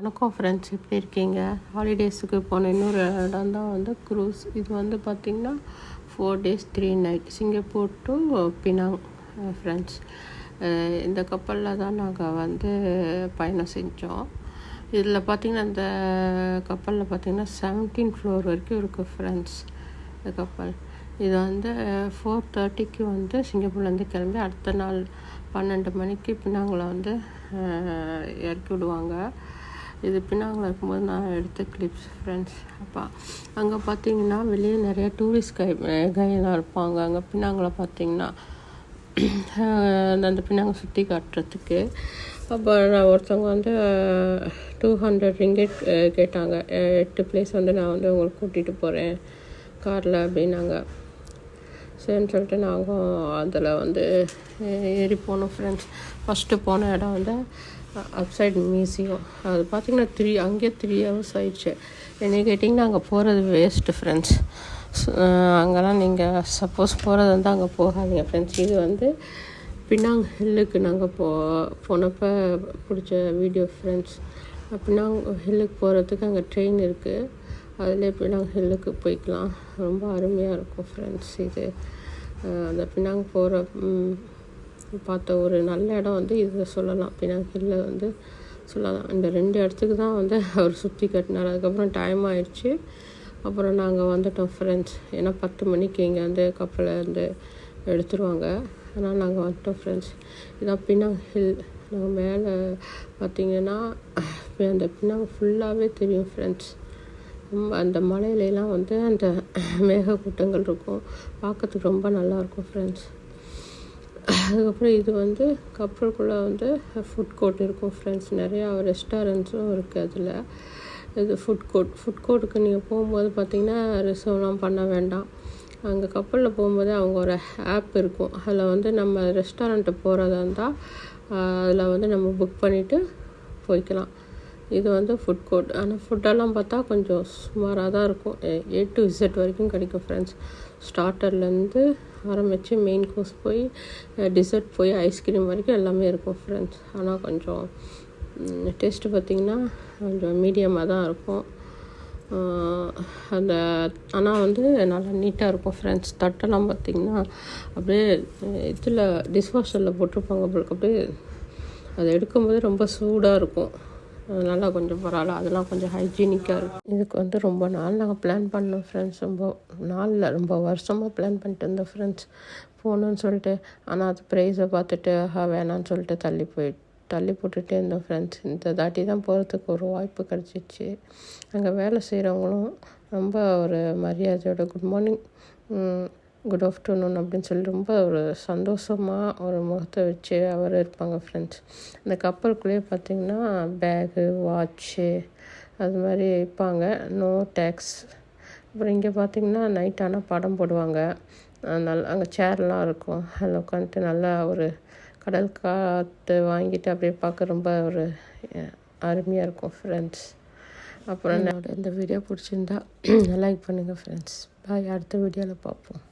வணக்கம் ஃப்ரெண்ட்ஸ், எப்படி இருக்கீங்க? ஹாலிடேஸுக்கு போன இன்னொரு இடம் தான் வந்து க்ரூஸ். இது வந்து பார்த்திங்கன்னா 4 days 3 night Singapore to Penang friends. இந்த கப்பலில் தான் நாங்கள் வந்து பயணம் செஞ்சோம். இதில் பார்த்திங்கன்னா இந்த கப்பலில் பார்த்திங்கன்னா 17 floor வரைக்கும் இருக்குது ஃப்ரெண்ட்ஸ். இந்த கப்பல் இது வந்து 4:30 வந்து சிங்கப்பூர்லேருந்து கிளம்பி அடுத்த நாள் 12 மணிக்கு பினாங்கில் வந்து இறக்கி விடுவாங்க. இது பினாங்கில் இருக்கும்போது நான் எடுத்த கிளிப்ஸ் ஃப்ரெண்ட்ஸ். அப்போ அங்கே பார்த்தீங்கன்னா வெளியே நிறைய டூரிஸ்ட் கைடெலாம் இருப்பாங்க. அங்கே பினாங்கில் பார்த்தீங்கன்னா அந்த பினாங்கை சுற்றி காட்டுறதுக்கு. அப்போ நான் ஒருத்தவங்க வந்து 200 ringgit கேட்டாங்க. 8 பிளேஸ் வந்து நான் வந்து உங்களுக்கு கூட்டிகிட்டு போகிறேன் காரில் அப்படின்னாங்க. சரின்னு சொல்லிட்டு நாங்கள் அதில் வந்து ஏறி போனோம் ஃப்ரெண்ட்ஸ். ஃபஸ்ட்டு போன இடம் வந்து அப்சைட் மியூசியம். அது பார்த்திங்கன்னா அங்கேயே 3 hours ஆயிடுச்சு. என்ன கேட்டிங்கன்னா அங்கே போகிறது வேஸ்ட்டு ஃப்ரெண்ட்ஸ். அங்கெல்லாம் நீங்கள் சப்போஸ் போகிறது வந்து அங்கே போகாதீங்க ஃப்ரெண்ட்ஸ். இது வந்து பினாங் ஹில்லுக்கு நாங்கள் போனப்போ பிடிச்ச வீடியோ ஃப்ரெண்ட்ஸ். பினாங் ஹில்லுக்கு போகிறதுக்கு அங்கே ட்ரெயின் இருக்குது. அதில் பினாங் ஹில்லுக்கு போய்க்கலாம். ரொம்ப அருமையாக இருக்கும் ஃப்ரெண்ட்ஸ். இது அந்த பினாங் போகிற பார்த்த ஒரு நல்ல இடம் வந்து இது சொல்லலாம். பினாங் ஹில்லில் வந்து சொல்லலாம். இந்த 2 இடத்துக்கு தான் வந்து அவர் சுற்றி கட்டினார். அதுக்கப்புறம் டைம் ஆயிடுச்சு. அப்புறம் நாங்கள் வந்துட்டோம் ஃப்ரெண்ட்ஸ். ஏன்னா 10 மணிக்கு இங்கே வந்து கப்பலை வந்து எடுத்துருவாங்க. அதனால் நாங்கள் வந்துட்டோம் ஃப்ரெண்ட்ஸ். இதான் பினாங் ஹில். நாங்கள் மேலே பார்த்திங்கன்னா அந்த பினாங் ஃபுல்லாகவே தெரியும் ஃப்ரெண்ட்ஸ். அந்த மலையிலலாம் வந்து அந்த மேகக்கூட்டங்கள் இருக்கும். பார்க்கறதுக்கு ரொம்ப நல்லாயிருக்கும் ஃப்ரெண்ட்ஸ். அதுக்கப்புறம் இது வந்து கப்பலுக்குள்ளே வந்து ஃபுட் கோர்ட் இருக்கும் ஃப்ரெண்ட்ஸ். நிறையா ரெஸ்டாரண்ட்ஸும் இருக்குது அதில். இது ஃபுட் கோர்ட்டுக்கு நீங்கள் போகும்போது பார்த்திங்கன்னா ரிசர்வ்லாம் பண்ண வேண்டாம். அங்கே கப்பலில் போகும்போது அவங்க ஒரு ஆப் இருக்கும். அதில் வந்து நம்ம ரெஸ்டாரண்ட்டு போகிறதா இருந்தால் அதில் வந்து நம்ம புக் பண்ணிவிட்டு போய்க்கலாம். இது வந்து ஃபுட் கோர்ட். ஆனால் ஃபுட்டெல்லாம் பார்த்தா கொஞ்சம் சுமாராக தான் இருக்கும். A to Z வரைக்கும் கிடைக்கும் ஃப்ரெண்ட்ஸ். ஸ்டார்டர்லேருந்து ஆரம்பித்து மெயின் கோர்ஸ் போய் டிசர்ட் போய் ஐஸ்கிரீம் வரைக்கும் எல்லாமே இருக்கும் ஃப்ரெண்ட்ஸ். ஆனால் கொஞ்சம் டேஸ்ட்டு பார்த்திங்கன்னா கொஞ்சம் மீடியமாக தான் இருக்கும். ஆனால் வந்து நல்லா நீட்டாக இருக்கும் ஃப்ரெண்ட்ஸ். தட்டெல்லாம் பார்த்திங்கன்னா அப்படியே இதில் டிஷ்வாஷரில் போட்டிருப்பாங்க உங்களுக்கு. அப்படியே அதை எடுக்கும்போது ரொம்ப சூடாக இருக்கும். நல்லா கொஞ்சம் பரவாயில்ல. அதெல்லாம் கொஞ்சம் ஹைஜீனிக்காக இருக்கும். இதுக்கு வந்து ரொம்ப நாள் நாங்கள் பிளான் பண்ணோம் ஃப்ரெண்ட்ஸ். ரொம்ப வருஷமாக பிளான் பண்ணிட்டு இருந்தோம் ஃப்ரெண்ட்ஸ் போகணுன்னு சொல்லிட்டு. ஆனால் அது ப்ரைஸை பார்த்துட்டு வேணான்னு சொல்லிட்டு தள்ளி போட்டுகிட்டே இருந்தோம் ஃப்ரெண்ட்ஸ். இந்த தாட்டி தான் போகிறதுக்கு ஒரு வாய்ப்பு கிடச்சிச்சு. அங்கே வேலை செய்கிறவங்களும் ரொம்ப ஒரு மரியாதையோட குட் மார்னிங், குட் ஆஃப்டர்நூன் அப்படின்னு சொல்லி ரொம்ப ஒரு சந்தோஷமாக ஒரு முகத்தை வச்சு அவர் இருப்பாங்க ஃப்ரெண்ட்ஸ். அந்த கப்பலுக்குள்ளேயே பார்த்திங்கன்னா பேகு, வாட்ச்சு அது மாதிரி வைப்பாங்க. No tax. அப்புறம் இங்கே பார்த்திங்கன்னா நைட் ஆனால் படம் போடுவாங்க. அங்கே சேர்லாம் இருக்கும். அதில் உட்காந்துட்டு நல்லா ஒரு கடல் காற்று வாங்கிட்டு அப்படியே பார்க்க ரொம்ப ஒரு அருமையாக இருக்கும் ஃப்ரெண்ட்ஸ். அப்புறம் இந்த வீடியோ பிடிச்சிருந்தா லைக் பண்ணுங்கள் ஃப்ரெண்ட்ஸ். பாய். அடுத்த வீடியோவில் பார்ப்போம்.